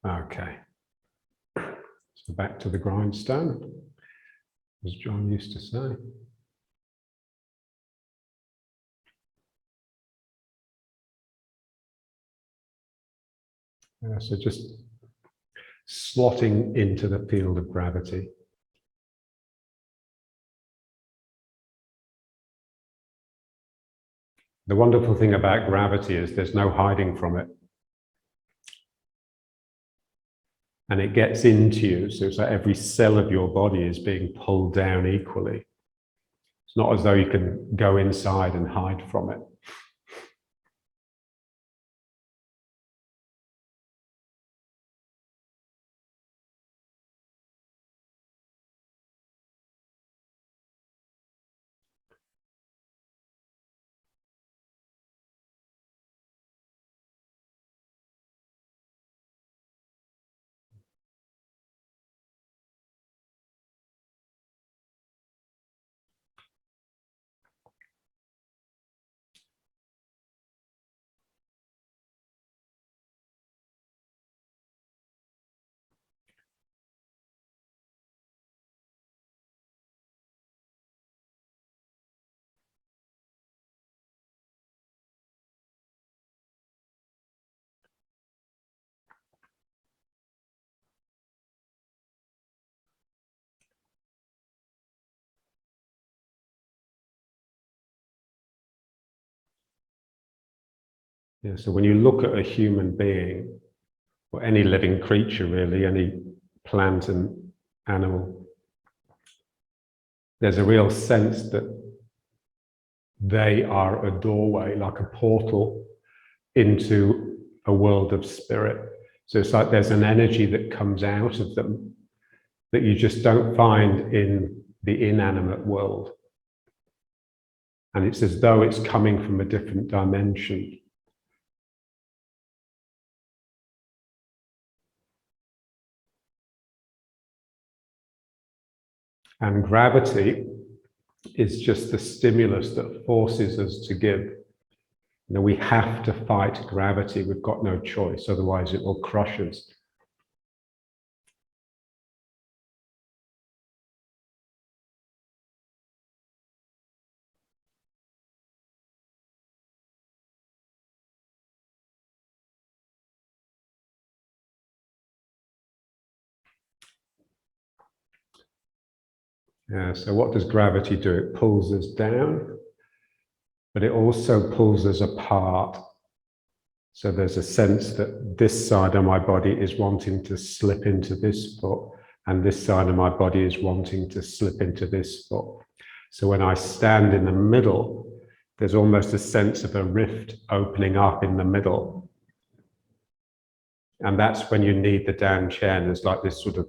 Okay. So back to the grindstone, as John used to say. So just slotting into the field of gravity. The wonderful thing about gravity is there's no hiding from it. And it gets into you, so it's like every cell of your body is being pulled down equally. It's not as though you can go inside and hide from it. Yeah, so when you look at a human being, or any living creature really, any plant and animal, there's a real sense that they are a doorway, like a portal into a world of spirit. So it's like there's an energy that comes out of them that you just don't find in the inanimate world. And it's as though it's coming from a different dimension. And gravity is just the stimulus that forces us to give. You know, we have to fight gravity. We've got no choice, otherwise it will crush us. Yeah, so what does gravity do? It pulls us down, but it also pulls us apart. So there's a sense that this side of my body is wanting to slip into this foot, and this side of my body is wanting to slip into this foot. So when I stand in the middle, there's almost a sense of a rift opening up in the middle. And that's when you need the down chair. And there's like this sort of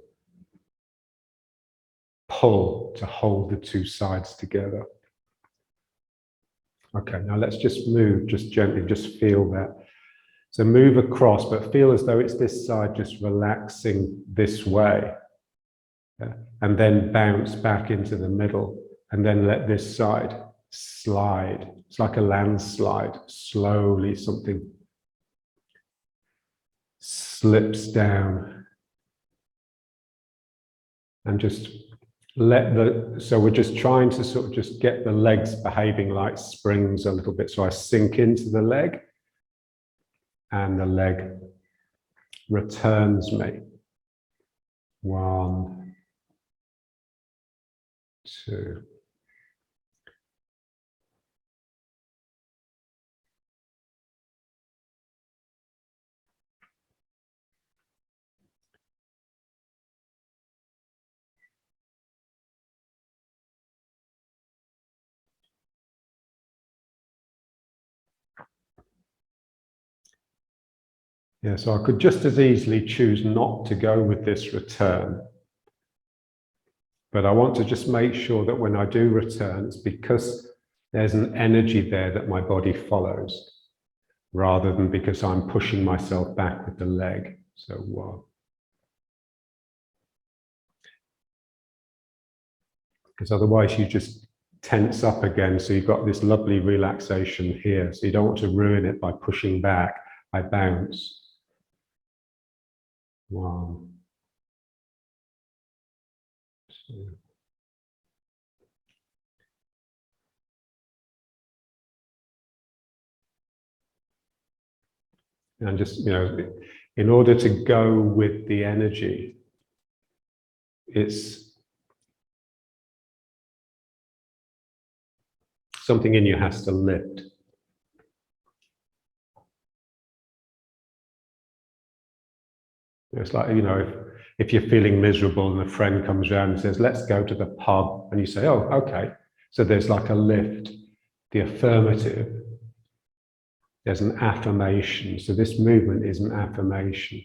pull to hold the two sides together. Okay, now let's just move, just gently, just feel that. So move across, but feel as though it's this side just relaxing this way. Yeah? And then bounce back into the middle, and then let this side slide. It's like a landslide. Slowly something slips down. And just let so we're just trying to sort of just get the legs behaving like springs a little bit. So I sink into the leg, and the leg returns me. 1, 2. Yeah, so I could just as easily choose not to go with this return. But I want to just make sure that when I do return, it's because there's an energy there that my body follows, rather than because I'm pushing myself back with the leg. So 1. Because otherwise you just tense up again. So you've got this lovely relaxation here. So you don't want to ruin it by pushing back. I bounce. 1, 2. And just, in order to go with the energy, it's something in you has to lift. It's like, if you're feeling miserable and a friend comes around and says, let's go to the pub, and you say, oh, okay. So there's like a lift, the affirmative. There's an affirmation. So this movement is an affirmation.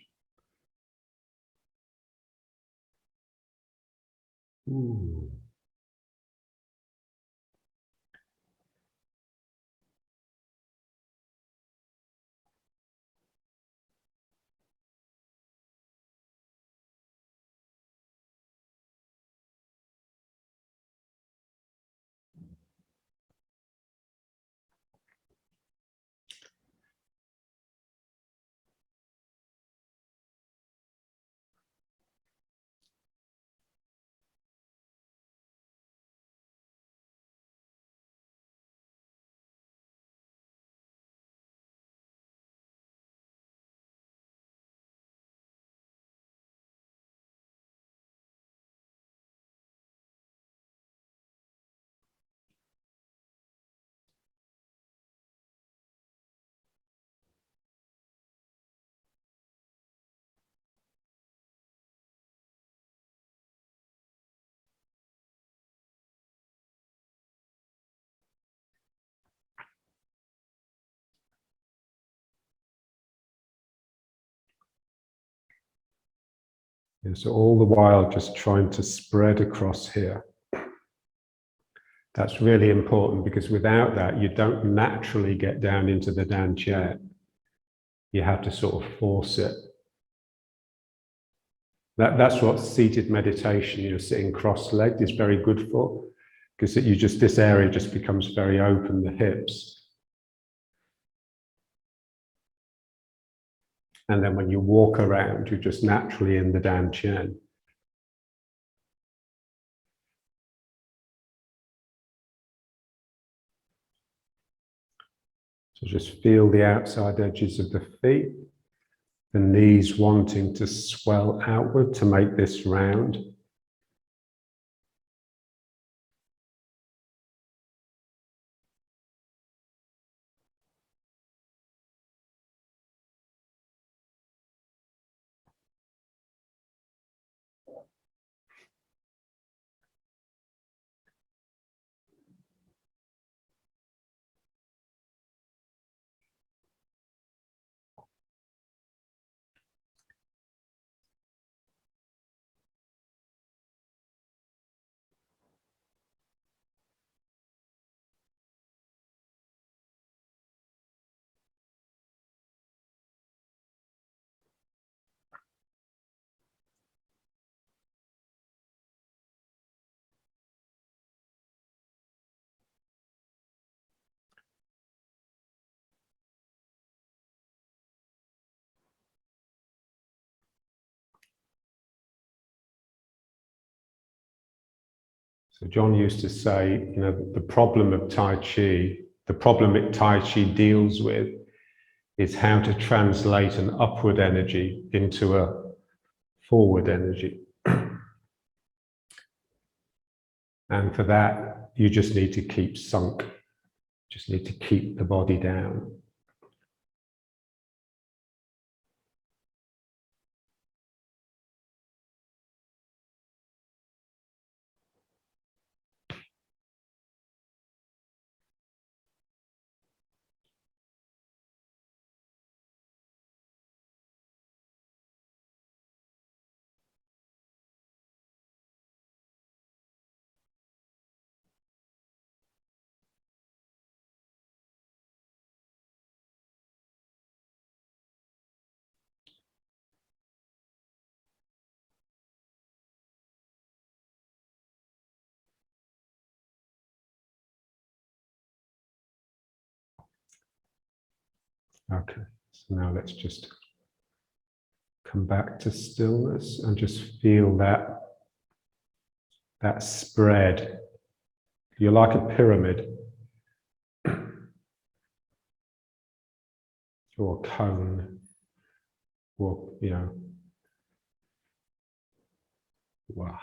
Ooh. And so all the while just trying to spread across here. That's really important, because without that, you don't naturally get down into the Dan chair. You have to sort of force it. That's what seated meditation, sitting cross-legged, is very good for, because this area just becomes very open, the hips. And then when you walk around, you're just naturally in the Dan chair. So just feel the outside edges of the feet, the knees wanting to swell outward to make this round. So John used to say, the problem of Tai Chi, the problem that Tai Chi deals with is how to translate an upward energy into a forward energy. And for that, you just need to keep sunk, just need to keep the body down. Okay, so now let's just Come back to stillness and just feel that spread. You're like a pyramid or a cone, or, you know, wow.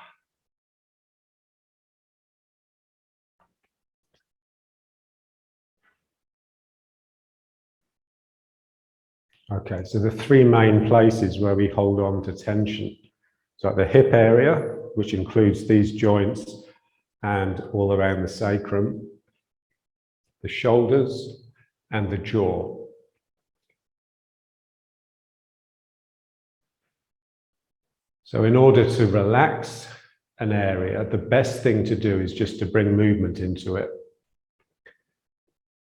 Okay, so the three main places where we hold on to tension. So at the hip area, which includes these joints and all around the sacrum, the shoulders and the jaw. So in order to relax an area, the best thing to do is just to bring movement into it.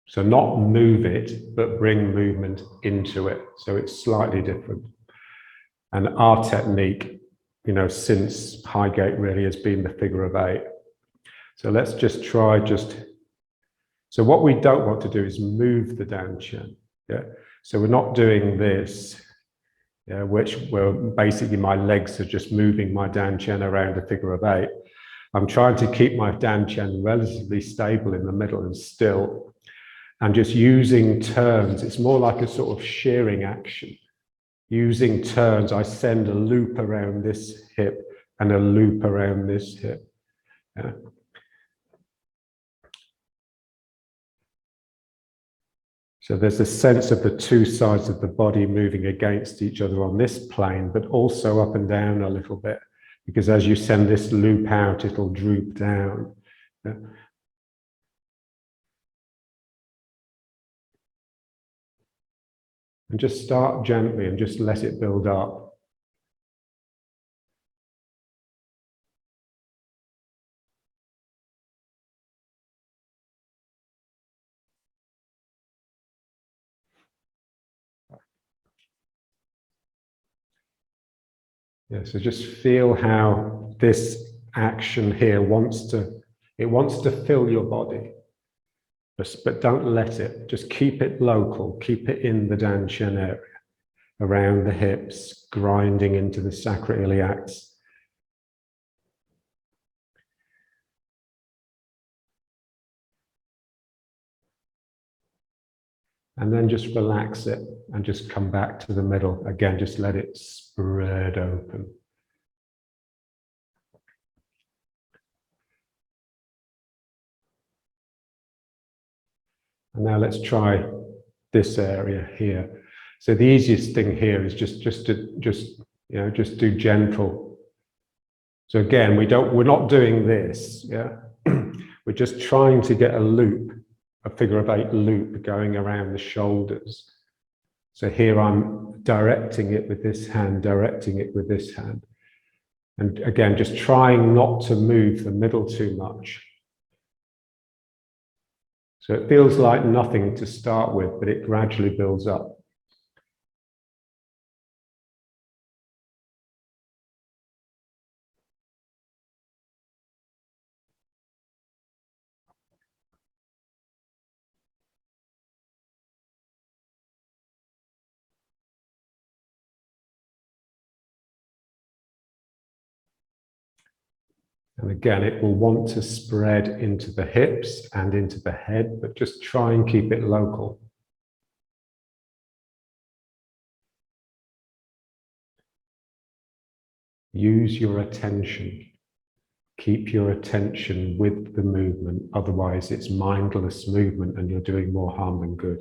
So not move it, but bring movement into it. So it's slightly different. And our technique, you know, since Highgate really has been the figure of 8. So let's just try so what we don't want to do is move the dantian. Yeah. So we're not doing this, yeah, which where basically my legs are just moving my dantian around a figure of 8. I'm trying to keep my dantian relatively stable in the middle and still. And just using turns, it's more like a sort of shearing action. Using turns, I send a loop around this hip and a loop around this hip. Yeah. So there's a sense of the two sides of the body moving against each other on this plane, but also up and down a little bit, because as you send this loop out, it'll droop down. Yeah. And just start gently and just let it build up. Yeah, so just feel how this action here wants to fill your body. But don't let it, just keep it local, keep it in the dantian area, around the hips, grinding into the sacroiliacs. And then just relax it and just come back to the middle. Again, just let it spread open. And now let's try this area here. So the easiest thing here is just do gentle. So again, we're not doing this, yeah. We're just trying to get a loop, a figure of 8 loop going around the shoulders. So here I'm directing it with this hand, directing it with this hand. And again, just trying not to move the middle too much. So it feels like nothing to start with, but it gradually builds up. And again, it will want to spread into the hips and into the head, but just try and keep it local. Use your attention. Keep your attention with the movement. Otherwise, it's mindless movement and you're doing more harm than good.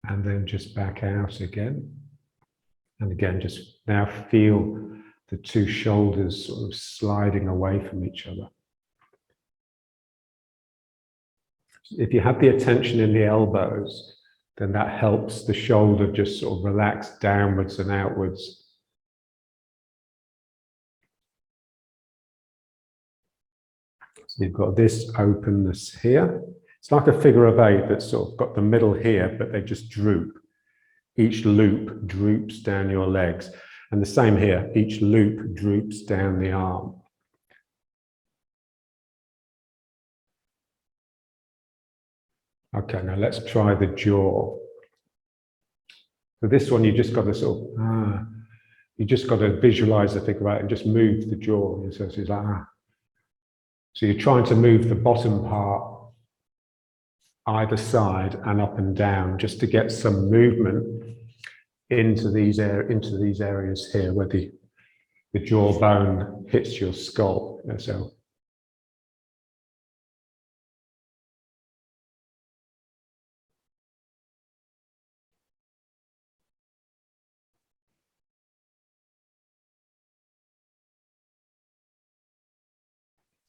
And then just back out again. And again, just now feel the two shoulders sort of sliding away from each other. If you have the attention in the elbows, then that helps the shoulder just sort of relax downwards and outwards. So you've got this openness here. It's like a figure of 8 that's sort of got the middle here, but they just droop. Each loop droops down your legs. And the same here, each loop droops down the arm. Okay, now let's try the jaw. For this one, you just got to sort of, you just got to visualize the figure 8 and just move the jaw. So it's like, So you're trying to move the bottom part either side and up and down just to get some movement into these areas here where the jawbone hits your skull.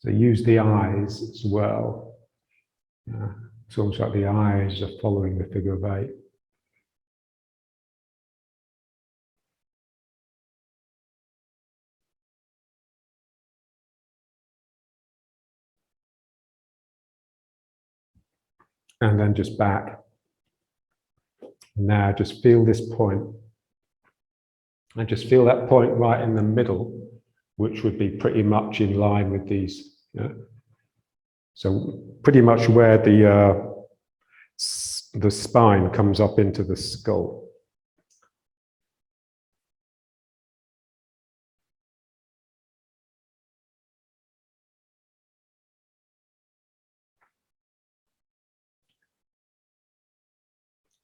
So use the eyes as well. It's almost like the eyes are following the figure of 8. And then just back. Now just feel this point. And just feel that point right in the middle, which would be pretty much in line with these. So pretty much where the spine comes up into the skull.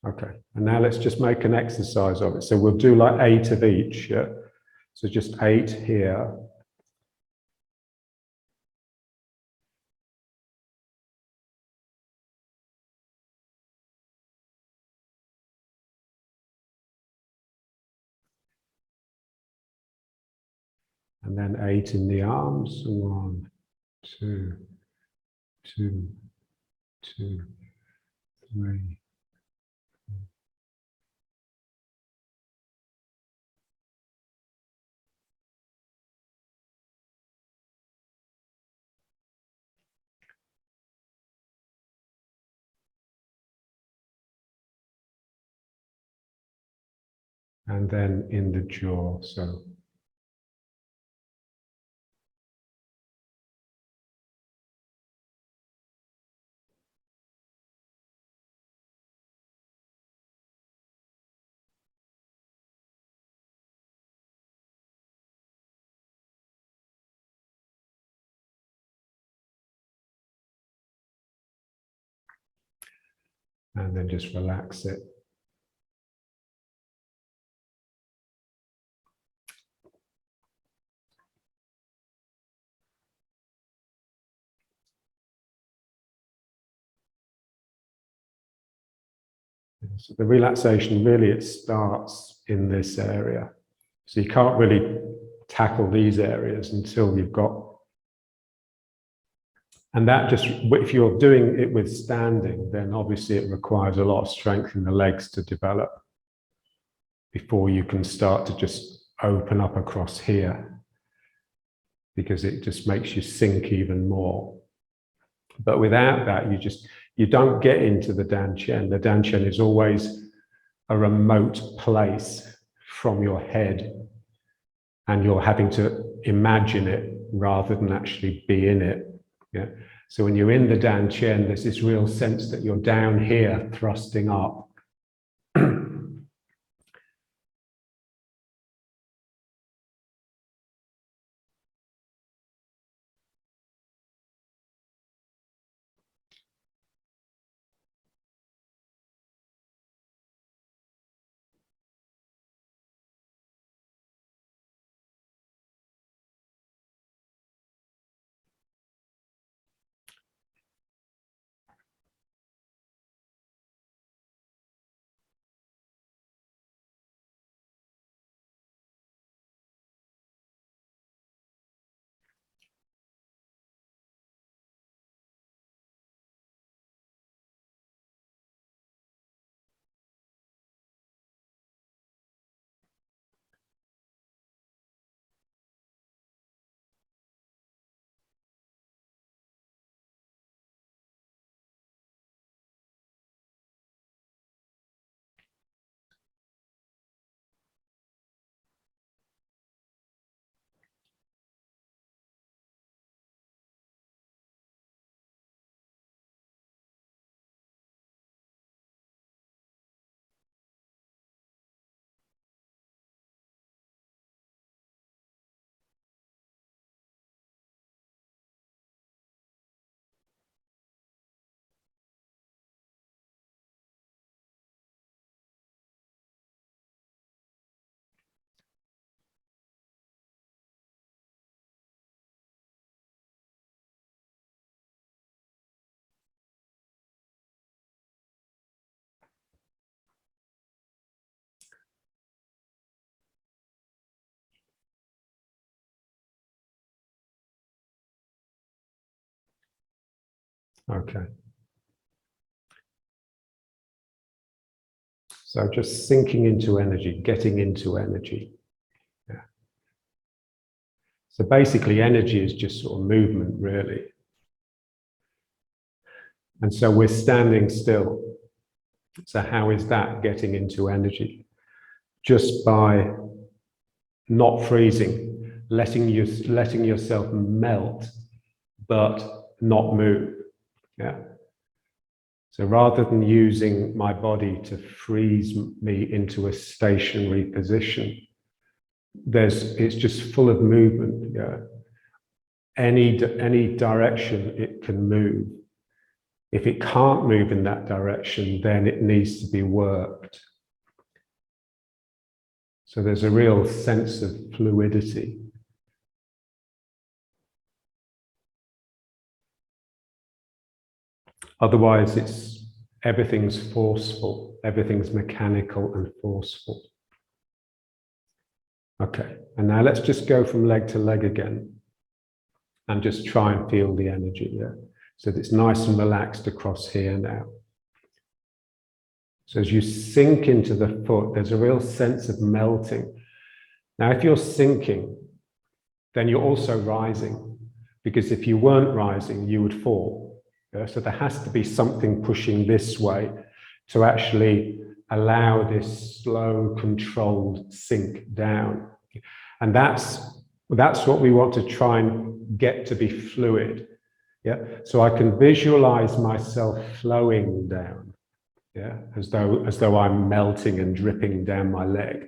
Okay, and now let's just make an exercise of it. So we'll do like 8 of each. Yeah? So just 8 here. And then 8 in the arms. 1, 2, 2, 2, 3. And then in the jaw. So and then just relax it. So the relaxation really, it starts in this area. So you can't really tackle these areas until you've got, and that just, if you're doing it with standing, then obviously it requires a lot of strength in the legs to develop before you can start to just open up across here, because it just makes you sink even more. But without that, you don't get into the dantian. The dantian is always a remote place from your head, and you're having to imagine it rather than actually be in it. Yeah. So when you're in the dantian, there's this real sense that you're down here thrusting up. Okay. So just sinking into energy, getting into energy. Yeah. So basically energy is just sort of movement, really. And so we're standing still. So how is that getting into energy? Just by not freezing, letting yourself melt, but not move. Yeah. So rather than using my body to freeze me into a stationary position, it's just full of movement. Yeah. Any direction it can move. If it can't move in that direction, then it needs to be worked. So there's a real sense of fluidity. Otherwise, everything's forceful, everything's mechanical and forceful. Okay, and now let's just go from leg to leg again and just try and feel the energy there. So that it's nice and relaxed across here now. So as you sink into the foot, there's a real sense of melting. Now, if you're sinking, then you're also rising, because if you weren't rising, you would fall. Yeah? So there has to be something pushing this way to actually allow this slow, controlled sink down. And that's what we want to try and get to be fluid. Yeah. So I can visualize myself flowing down, yeah, as though I'm melting and dripping down my leg.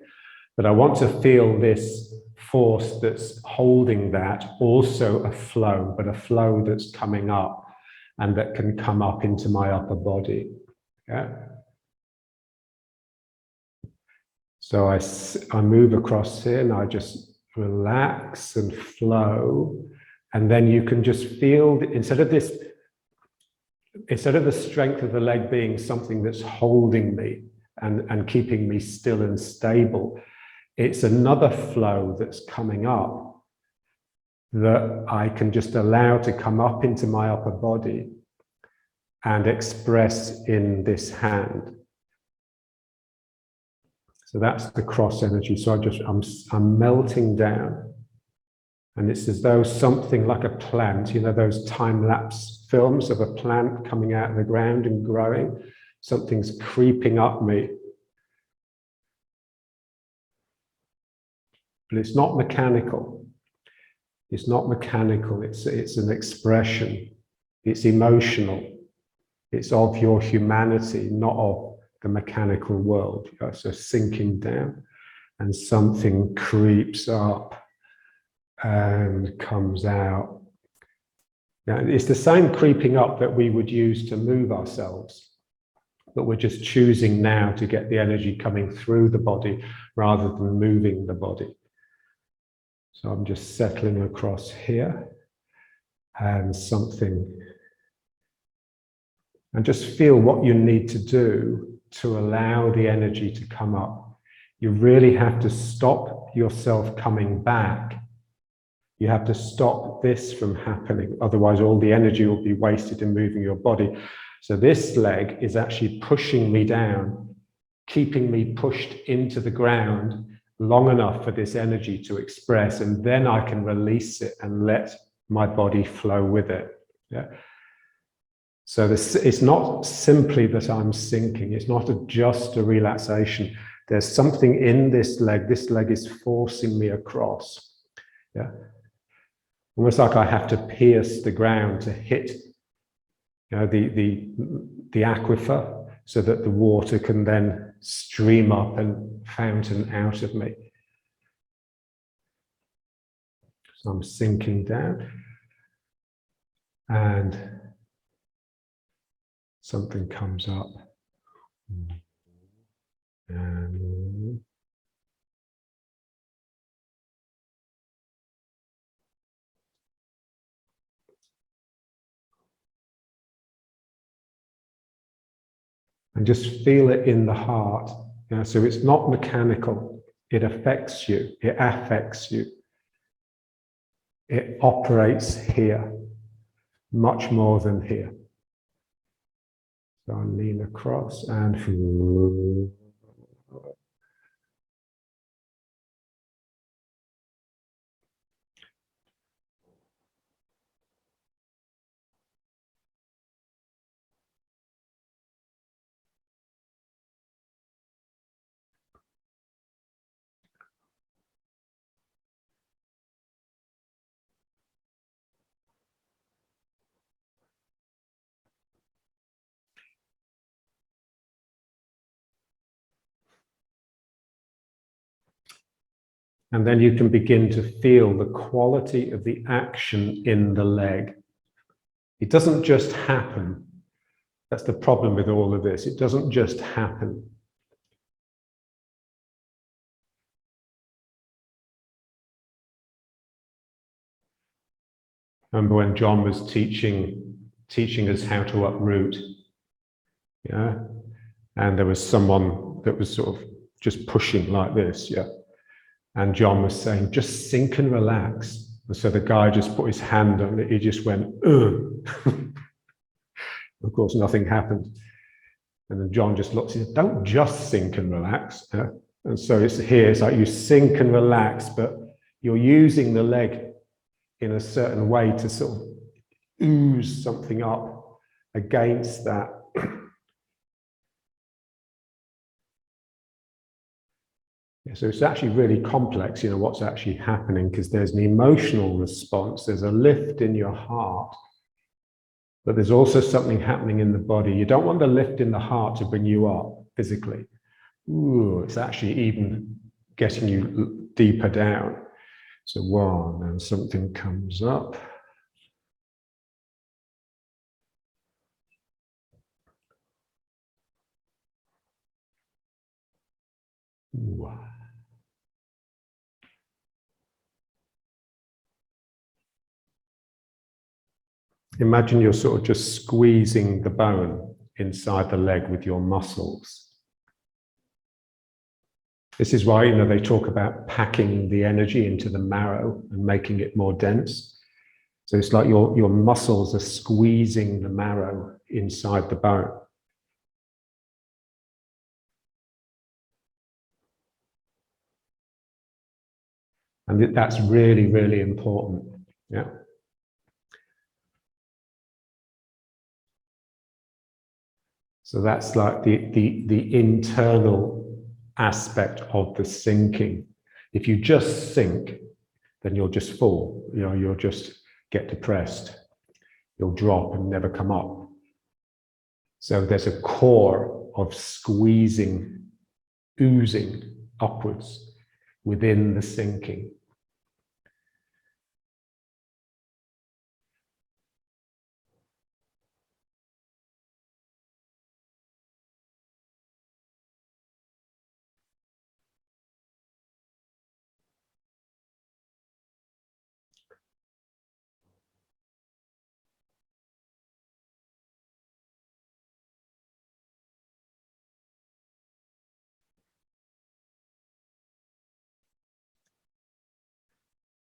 But I want to feel this force that's holding that, also a flow, but a flow that's coming up and that can come up into my upper body. Yeah. So I move across here and I just relax and flow. And then you can just feel, instead of the strength of the leg being something that's holding me and keeping me still and stable, it's another flow that's coming up that I can just allow to come up into my upper body and express in this hand. So that's the cross energy. So I'm melting down. And it's as though something like a plant, you know, those time-lapse films of a plant coming out of the ground and growing, something's creeping up me. But it's not mechanical. It's not mechanical, it's an expression. It's emotional. It's of your humanity, not of the mechanical world. So sinking down and something creeps up and comes out. Now, it's the same creeping up that we would use to move ourselves, but we're just choosing now to get the energy coming through the body rather than moving the body. So I'm just settling across here and just feel what you need to do to allow the energy to come up. You really have to stop yourself coming back. You have to stop this from happening. Otherwise, all the energy will be wasted in moving your body. So this leg is actually pushing me down, keeping me pushed into the ground long enough for this energy to express, and then I can release it and let my body flow with it. Yeah. So it's not simply that I'm sinking. It's not just a relaxation. There's something in this leg. This leg is forcing me across. Yeah. Almost like I have to pierce the ground to hit, you know, the aquifer, so that the water can then stream up and fountain out of me. So I'm sinking down, and something comes up. And just feel it in the heart. You know, so it's not mechanical. It affects you. It affects you. It operates here, much more than here. So I lean across and and then you can begin to feel the quality of the action in the leg. It doesn't just happen. That's the problem with all of this. It doesn't just happen. Remember when John was teaching us how to uproot, yeah? And there was someone that was sort of just pushing like this, yeah? And John was saying, just sink and relax. And so the guy just put his hand on it. He just went, ugh. Of course, nothing happened. And then John just looked and said, don't just sink and relax. And so it's here, it's like you sink and relax, but you're using the leg in a certain way to sort of ooze something up against that. So it's actually really complex, you know, what's actually happening, because there's an emotional response, there's a lift in your heart, but there's also something happening in the body. You don't want the lift in the heart to bring you up physically. Ooh, it's actually even getting you deeper down. So one, and something comes up. Ooh. Imagine you're sort of just squeezing the bone inside the leg with your muscles. This is why, you know, they talk about packing the energy into the marrow and making it more dense. So it's like your muscles are squeezing the marrow inside the bone. And that's really, really important. Yeah. So that's like the internal aspect of the sinking. If you just sink, then you'll just fall. You know, you'll just get depressed. You'll drop and never come up. So there's a core of squeezing, oozing upwards within the sinking.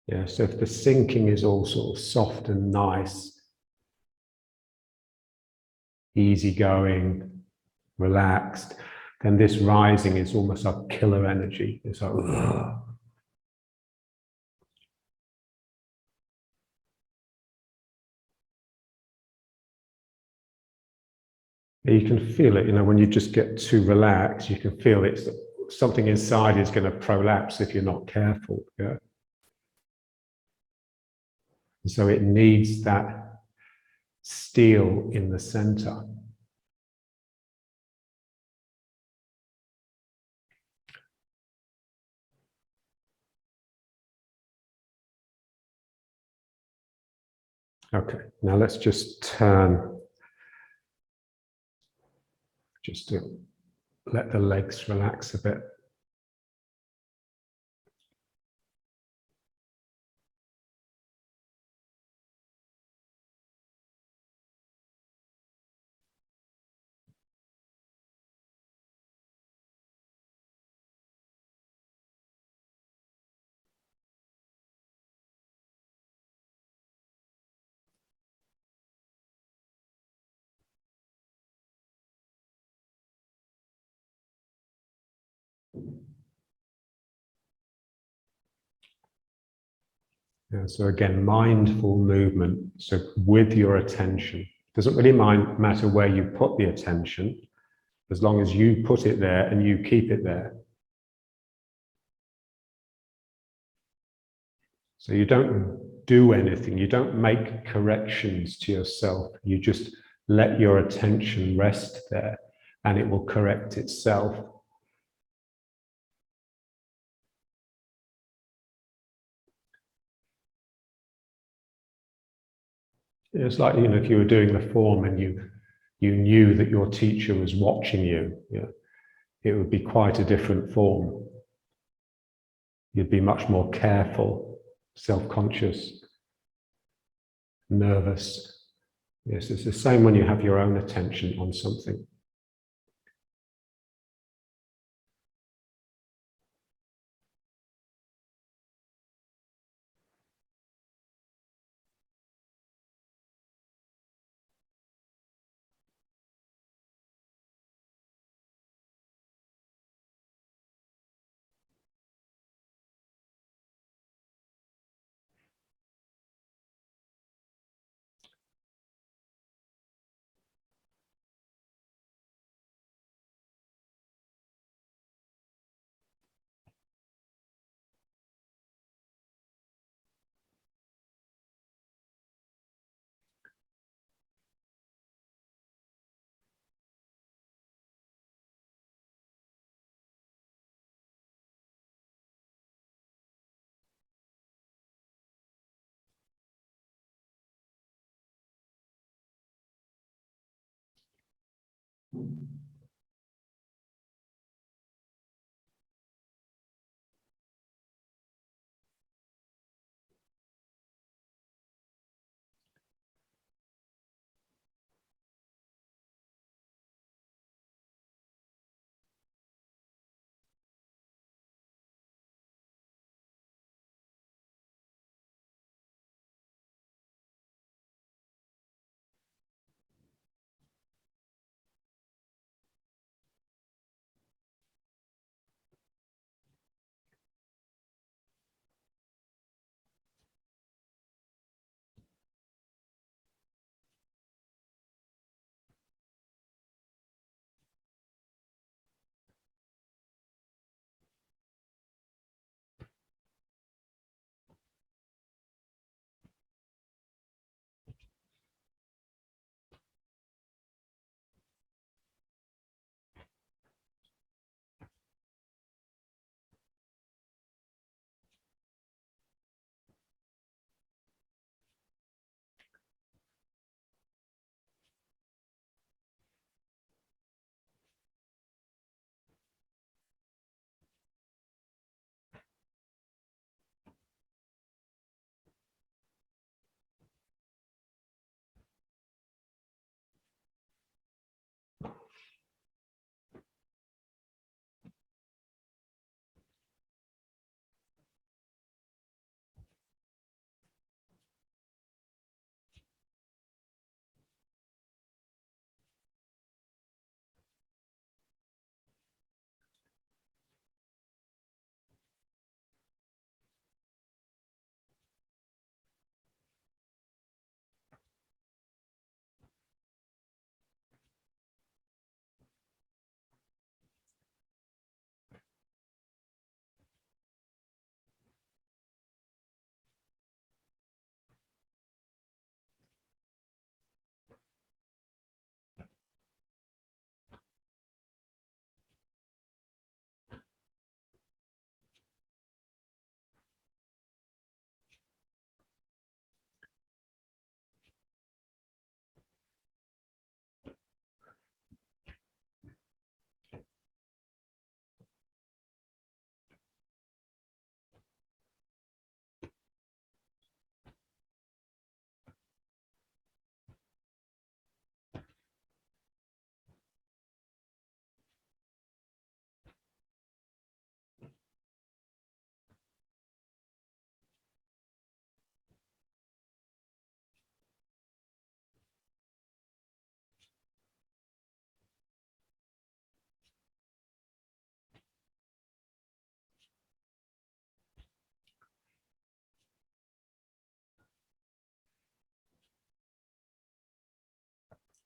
Yeah, so if the sinking is all sort of soft and nice, easygoing, relaxed, then this rising is almost like killer energy. It's like, ugh. You can feel it, you know, when you just get too relaxed, you can feel it's something inside is going to prolapse if you're not careful. Yeah. And so it needs that steel in the center. Okay, now let's just turn, just to let the legs relax a bit. Yeah, so again, mindful movement. So with your attention, doesn't really matter where you put the attention, as long as you put it there and you keep it there. So you don't do anything, you don't make corrections to yourself, you just let your attention rest there and it will correct itself. It's like, you know, if you were doing the form and you knew that your teacher was watching you, it would be quite a different form. You'd be much more careful, self-conscious, nervous. Yes, it's the same when you have your own attention on something.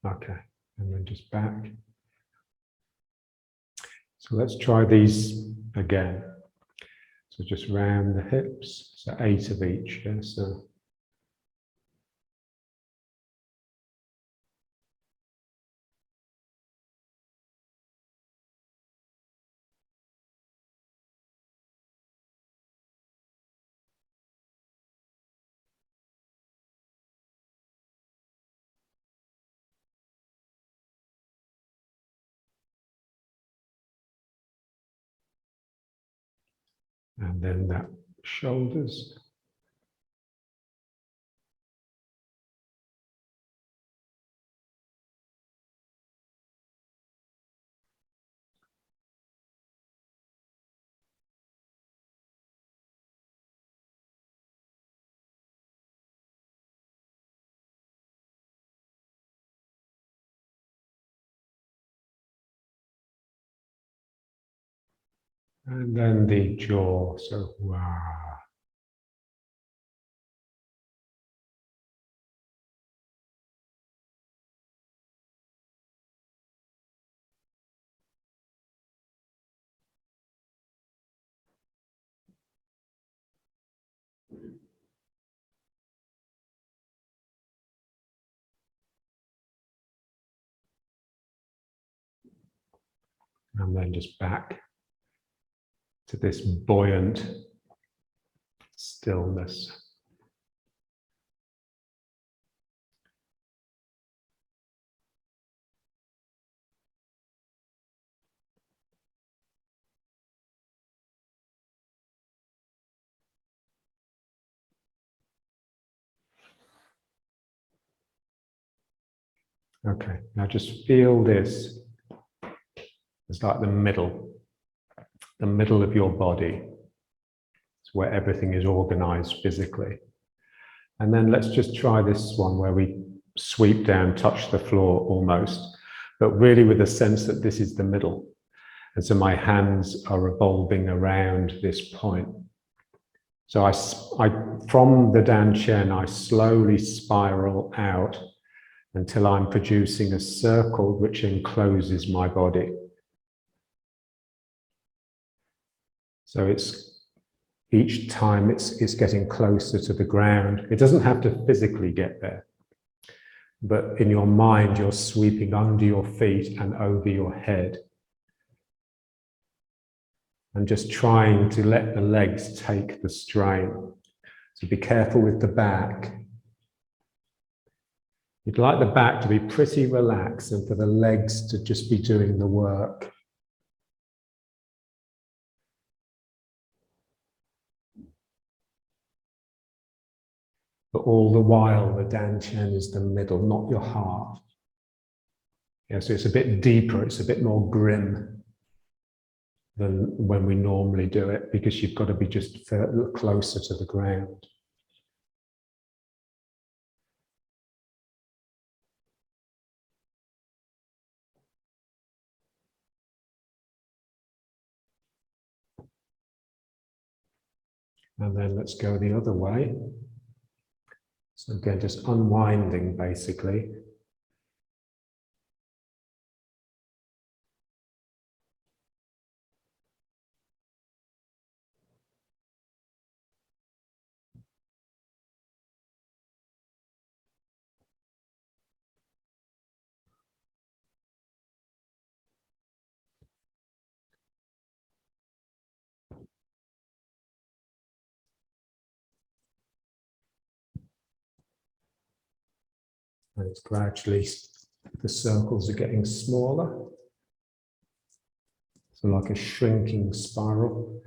Okay, and then just back. So let's try these again. So just round the hips, so 8 of each, yeah, so. And then that shoulders. And then the jaw, so wow. And then just back to this buoyant stillness. Okay, now just feel this. It's like the middle of your body. It's where everything is organized physically. And then let's just try this one where we sweep down, touch the floor almost, but really with a sense that this is the middle. And so my hands are revolving around this point. So I from the dantian, I slowly spiral out until I'm producing a circle which encloses my body. So it's each time it's getting closer to the ground. It doesn't have to physically get there, but in your mind, you're sweeping under your feet and over your head. And just trying to let the legs take the strain. So be careful with the back. You'd like the back to be pretty relaxed and for the legs to just be doing the work. But all the while, the dantian is the middle, not your heart. Yeah, so it's a bit deeper, it's a bit more grim than when we normally do it, because you've got to be just closer to the ground. And then let's go the other way. So again, just unwinding basically. And it's gradually, the circles are getting smaller. So like a shrinking spiral.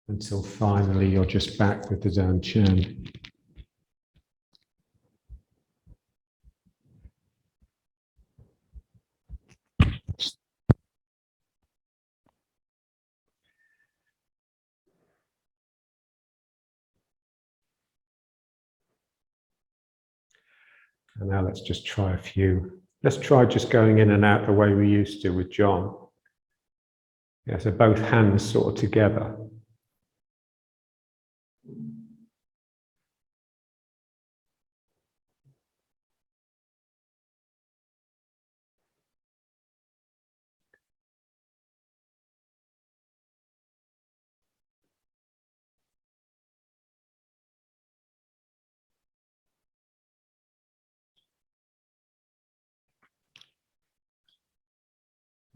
Until finally you're just back with the dantian. And now let's just try a few. Let's try just going in and out the way we used to with John. Yeah, so both hands sort of together.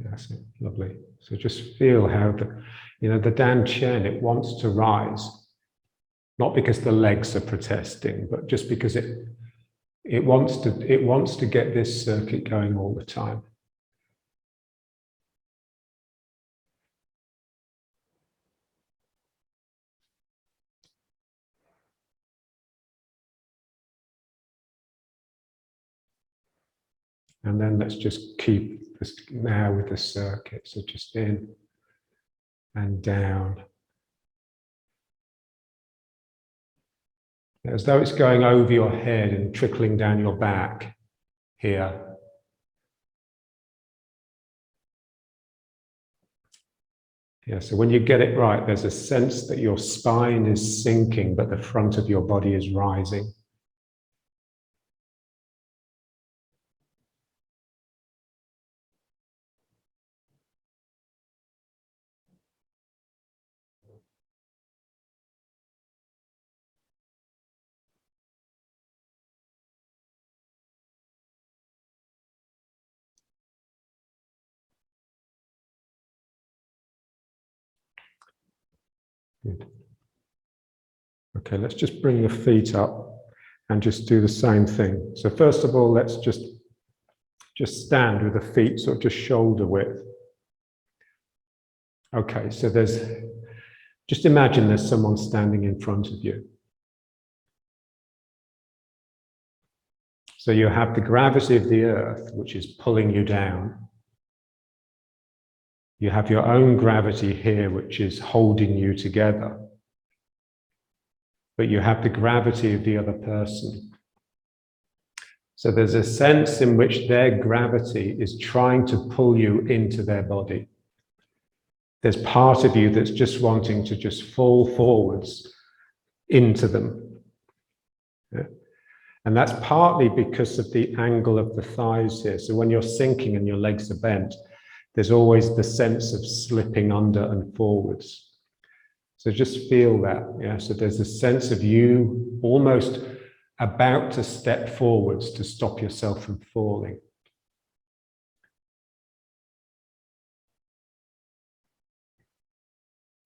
That's it. Lovely. So just feel how the Dan Chen, it wants to rise, not because the legs are protesting, but just because it wants to get this circuit going all the time. And then let's just keep this now with the circuit. So just in and down. As though it's going over your head and trickling down your back here. Yeah, so when you get it right, there's a sense that your spine is sinking, but the front of your body is rising. Good. Okay, let's just bring the feet up and just do the same thing. So first of all, let's just stand with the feet sort of just shoulder width. Okay, so just imagine there's someone standing in front of you. So you have the gravity of the earth, which is pulling you down. You have your own gravity here, which is holding you together. But you have the gravity of the other person. So there's a sense in which their gravity is trying to pull you into their body. There's part of you that's just wanting to just fall forwards into them. Yeah? And that's partly because of the angle of the thighs here. So when you're sinking and your legs are bent, there's always the sense of slipping under and forwards. So just feel that, yeah? So there's a sense of you almost about to step forwards to stop yourself from falling.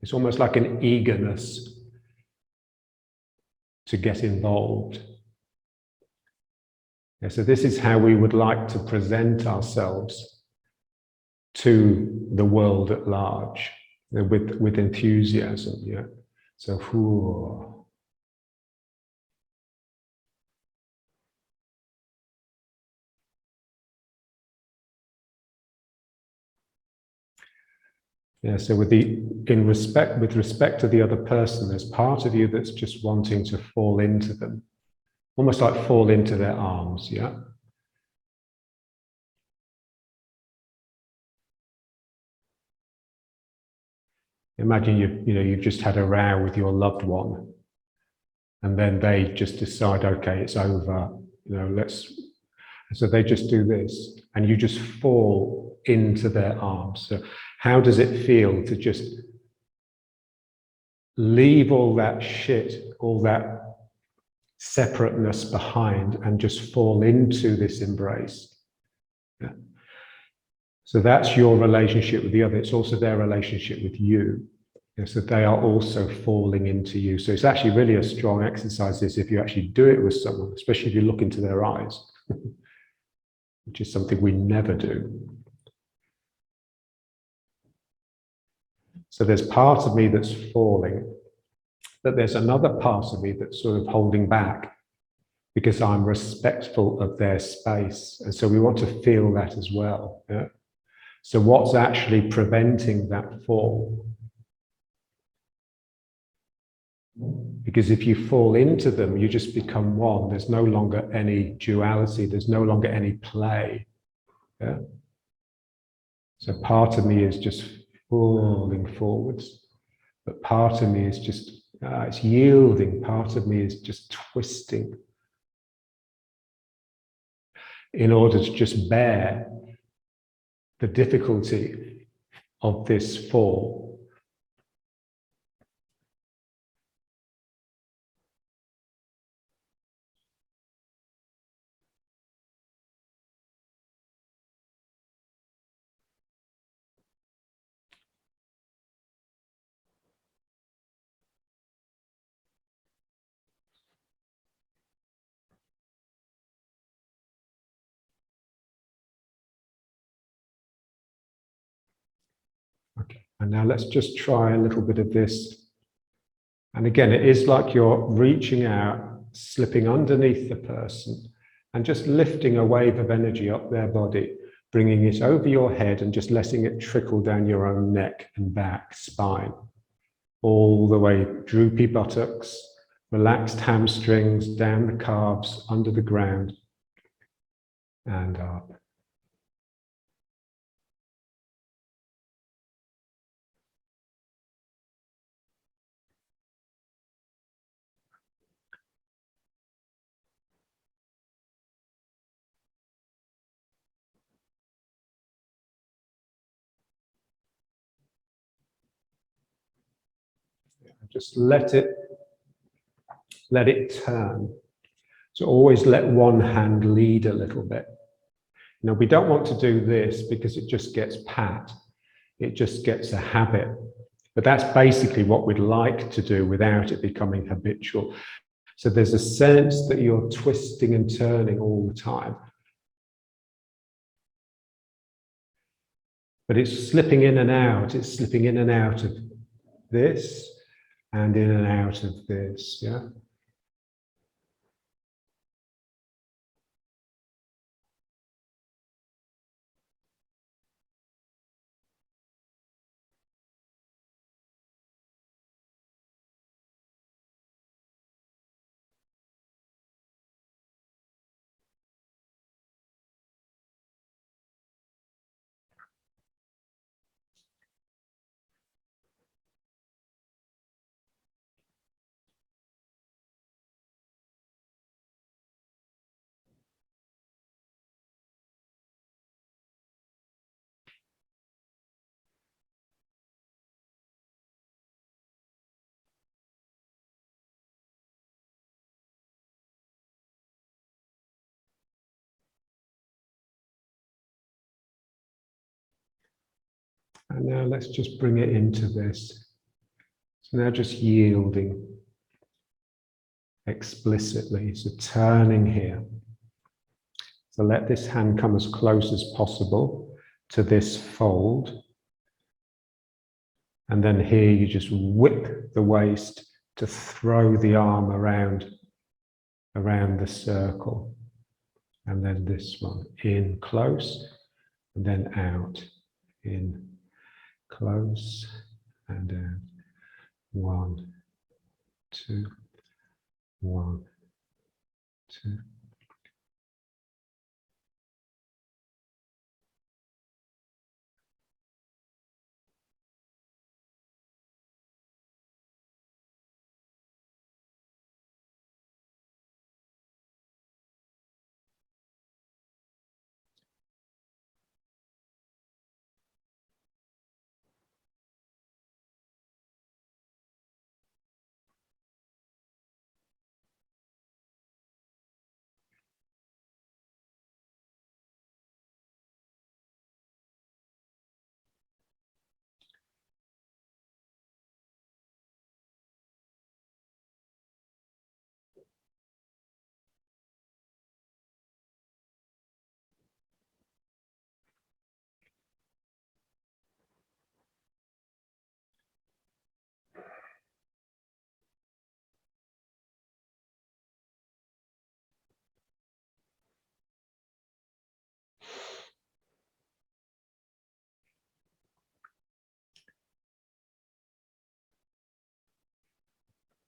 It's almost like an eagerness to get involved. Yeah, so this is how we would like to present ourselves to the world at large, with enthusiasm. Yeah. So whew. Yeah, so with respect to the other person, there's part of you that's just wanting to fall into them, almost like fall into their arms. Yeah. Imagine you've just had a row with your loved one, and then they just decide, okay, it's over. So they just do this, and you just fall into their arms. So how does it feel to just leave all that shit, all that separateness behind, and just fall into this embrace? Yeah. So that's your relationship with the other. It's also their relationship with you. So they are also falling into you. So it's actually really a strong exercise, this, if you actually do it with someone, especially if you look into their eyes, which is something we never do. So there's part of me that's falling, but there's another part of me that's sort of holding back because I'm respectful of their space. And so we want to feel that as well. Yeah? So what's actually preventing that fall? Because if you fall into them, you just become one. There's no longer any duality. There's no longer any play. Yeah? So part of me is just falling forwards, but part of me is just, it's yielding. Part of me is just twisting in order to just bear the difficulty of this fall. And now let's just try a little bit of this. And again, it is like you're reaching out, slipping underneath the person and just lifting a wave of energy up their body, bringing it over your head and just letting it trickle down your own neck and back, spine, all the way, droopy buttocks, relaxed hamstrings, down the calves, under the ground, and up. Just let it turn. So always let one hand lead a little bit. Now, we don't want to do this because it just gets pat. It just gets a habit. But that's basically what we'd like to do without it becoming habitual. So there's a sense that you're twisting and turning all the time. But it's slipping in and out. It's slipping in and out of this and in and out of this, yeah? And now let's just bring it into this. So now just yielding explicitly, so turning here. So let this hand come as close as possible to this fold. And then here you just whip the waist to throw the arm around the circle. And then this one, in close, and then out, in close, and out. 1, 2, 1, 2.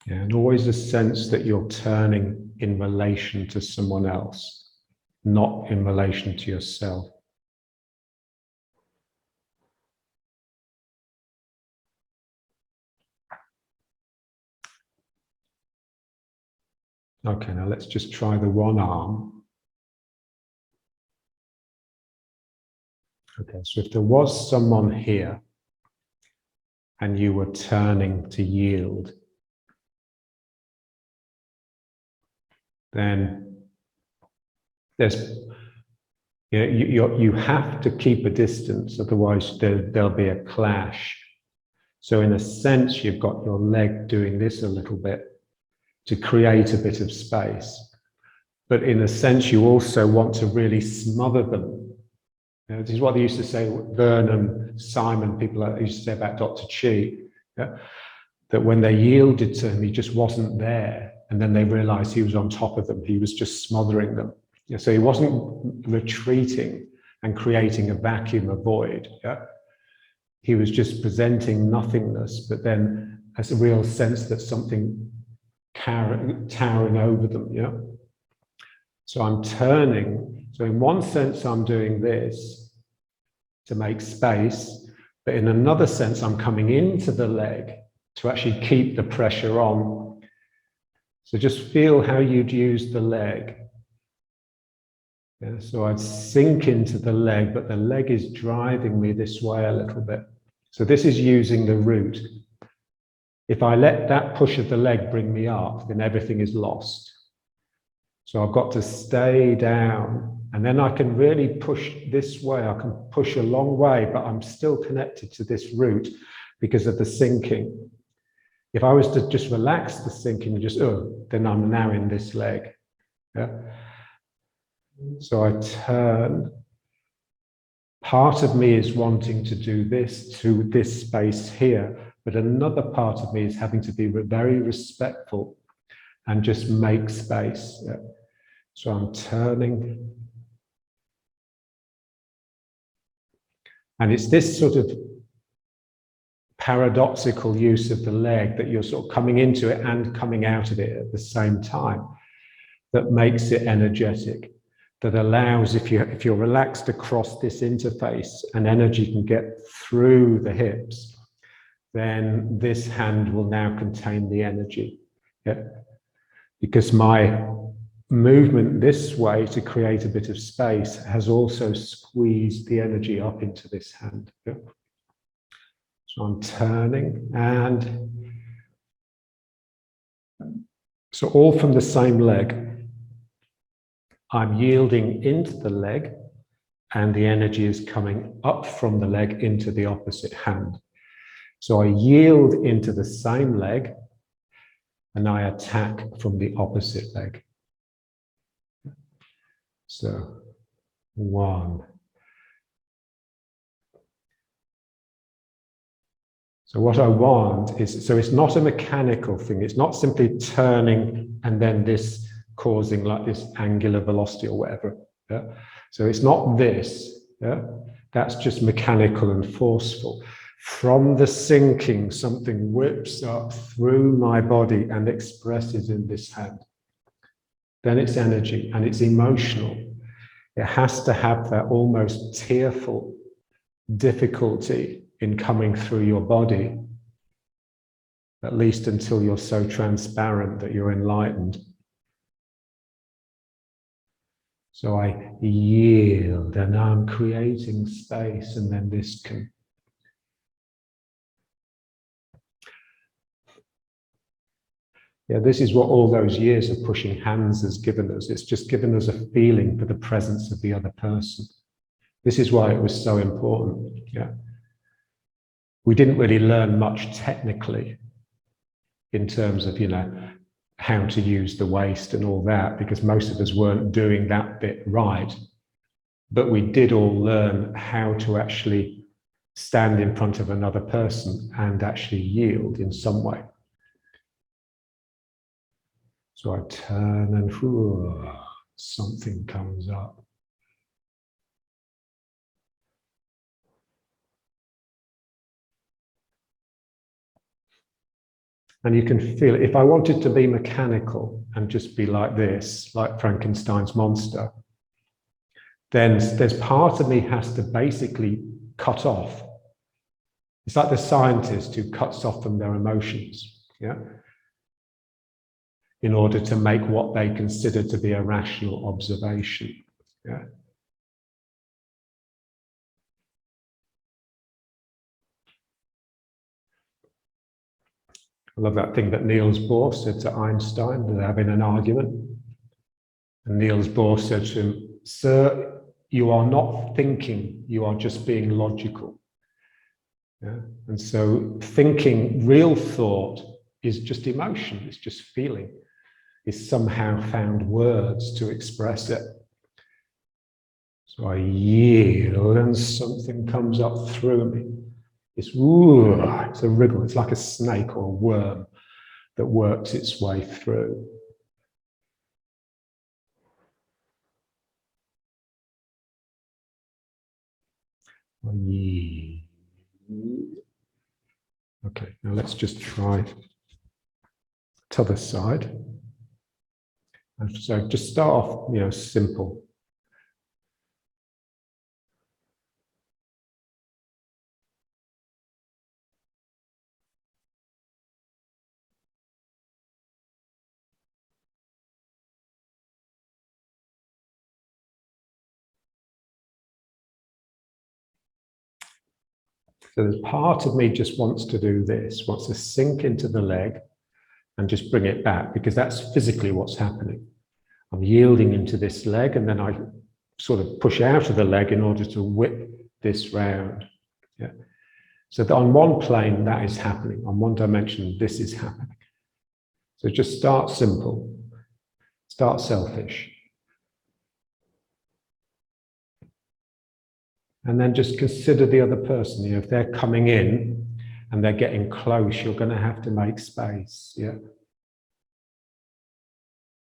Yeah, and always a sense that you're turning in relation to someone else, not in relation to yourself. Okay, now let's just try the one arm. Okay, so if there was someone here and you were turning to yield, then there's, you have to keep a distance, otherwise there'll be a clash. So in a sense, you've got your leg doing this a little bit to create a bit of space. But in a sense, you also want to really smother them This is what they used to say, Vernon, Simon, people used to say about Dr. Chi, yeah? That when they yielded to him, he just wasn't there. And then they realized he was on top of them. He was just smothering them. Yeah? So he wasn't retreating and creating a vacuum, a void. Yeah? He was just presenting nothingness, but then as a real sense that something towering over them. Yeah? So I'm turning. So in one sense, I'm doing this to make space, but in another sense, I'm coming into the leg to actually keep the pressure on. So just feel how you'd use the leg. Yeah, so I'd sink into the leg, but the leg is driving me this way a little bit. So this is using the root. If I let that push of the leg bring me up, then everything is lost. So I've got to stay down, and then I can really push this way. I can push a long way, but I'm still connected to this root because of the sinking. If I was to just relax the sinking, just, then I'm now in this leg. Yeah? So I turn. Part of me is wanting to do this to this space here, but another part of me is having to be very respectful and just make space. Yeah? So I'm turning. And it's this sort of paradoxical use of the leg that you're sort of coming into it and coming out of it at the same time that makes it energetic, that allows, if you're relaxed across this interface and energy can get through the hips, then this hand will now contain the energy. Yeah? Because my movement this way to create a bit of space has also squeezed the energy up into this hand. Yeah? So I'm turning, and so all from the same leg. I'm yielding into the leg, and the energy is coming up from the leg into the opposite hand. So I yield into the same leg, and I attack from the opposite leg. So 1. So what I want is, so it's not a mechanical thing. It's not simply turning and then this causing like this angular velocity or whatever. Yeah? So it's not this. Yeah? That's just mechanical and forceful. From the sinking, something whips up through my body and expresses in this hand. Then it's energy and it's emotional. It has to have that almost tearful difficulty in coming through your body, at least until you're so transparent that you're enlightened. So I yield, and I'm creating space, and then this can. Yeah, this is what all those years of pushing hands has given us. It's just given us a feeling for the presence of the other person. This is why it was so important. Yeah. We didn't really learn much technically in terms of, how to use the waist and all that, because most of us weren't doing that bit right. But we did all learn how to actually stand in front of another person and actually yield in some way. So I turn and something comes up. And you can feel it. If I wanted to be mechanical and just be like this, like Frankenstein's monster, then there's part of me has to basically cut off. It's like the scientist who cuts off from their emotions, yeah, in order to make what they consider to be a rational observation. Yeah. I love that thing that Niels Bohr said to Einstein. They're having an argument. And Niels Bohr said to him, "Sir, you are not thinking, you are just being logical." Yeah? And so thinking, real thought, is just emotion, it's just feeling. It's somehow found words to express it. So I yield and something comes up through me. It's a wriggle. It's like a snake or a worm that works its way through. Okay, now let's just try t'other side. And so just start off, simple. So there's part of me just wants to do this, wants to sink into the leg and just bring it back, because that's physically what's happening. I'm yielding into this leg, and then I sort of push out of the leg in order to whip this round. Yeah. So that on one plane, that is happening. On one dimension, this is happening. So just start simple, start selfish. And then just consider the other person. If they're coming in and they're getting close, you're going to have to make space. Yeah.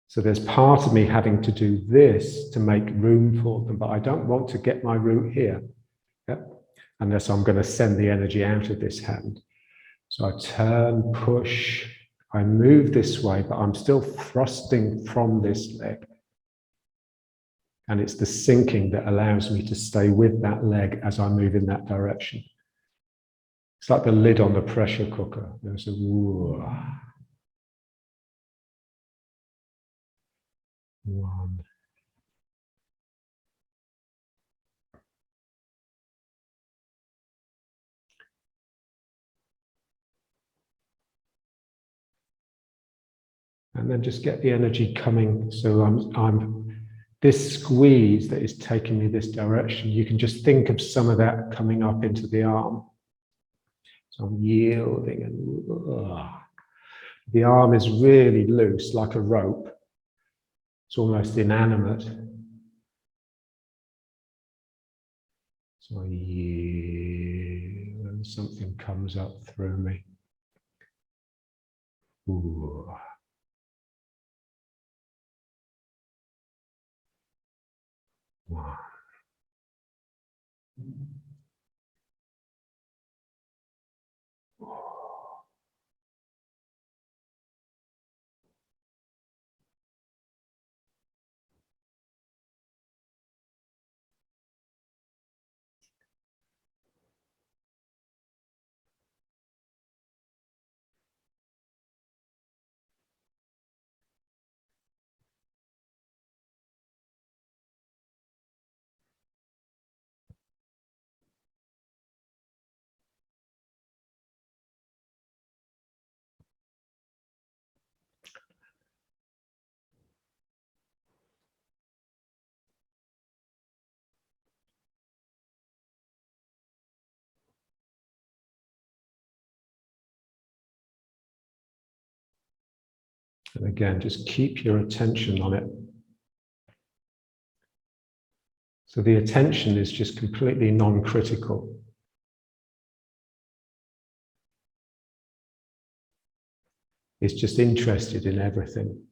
So there's part of me having to do this to make room for them, but I don't want to get my root here, yeah? Unless I'm going to send the energy out of this hand. So I turn, push, I move this way, but I'm still thrusting from this leg. And it's the sinking that allows me to stay with that leg as I move in that direction. It's like the lid on the pressure cooker. There's a whoa. One. And then just get the energy coming. So I'm this squeeze that is taking me this direction. You can just think of some of that coming up into the arm. So I'm yielding, and the arm is really loose, like a rope. It's almost inanimate. So I yield, and something comes up through me. Ooh. Wow. And again, just keep your attention on it. So the attention is just completely non-critical. It's just interested in everything.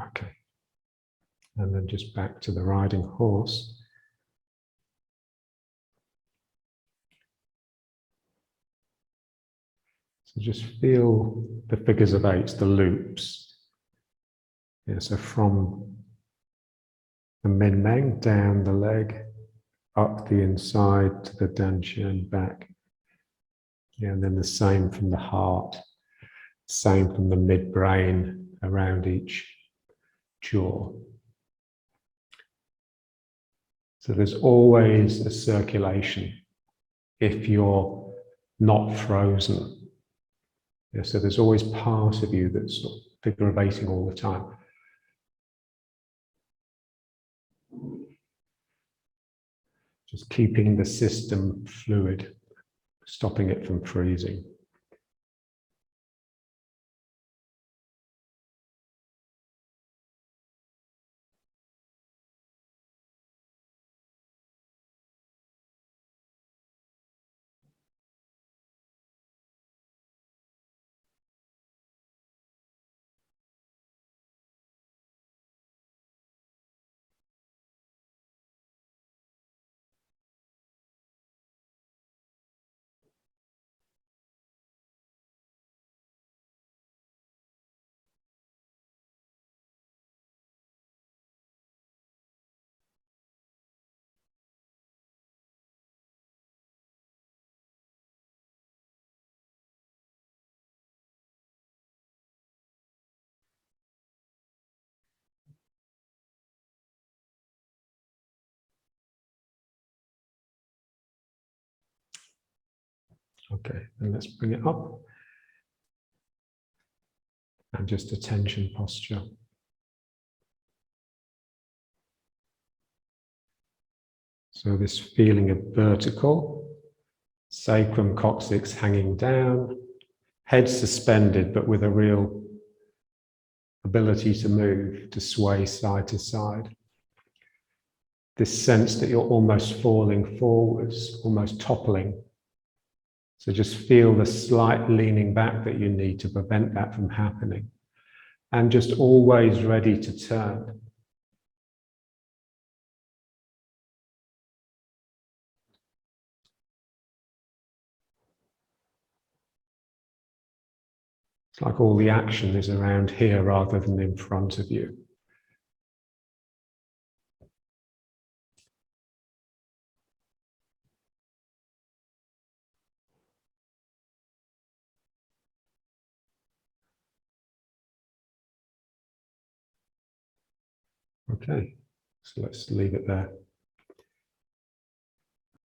Okay. And then just back to the riding horse. So just feel the figures of eights, the loops. Yeah, so from And Min Meng down the leg, up the inside to the dantian back. Yeah, and then the same from the heart, same from the midbrain around each jaw. So there's always a circulation if you're not frozen. Yeah, so there's always part of you that's sort of figurating all the time. Just keeping the system fluid, stopping it from freezing. Okay, and let's bring it up. And just attention posture. So this feeling of vertical, sacrum coccyx hanging down, head suspended, but with a real ability to move, to sway side to side. This sense that you're almost falling forwards, almost toppling. So just feel the slight leaning back that you need to prevent that from happening. And just always ready to turn. It's like all the action is around here rather than in front of you. Okay, so let's leave it there.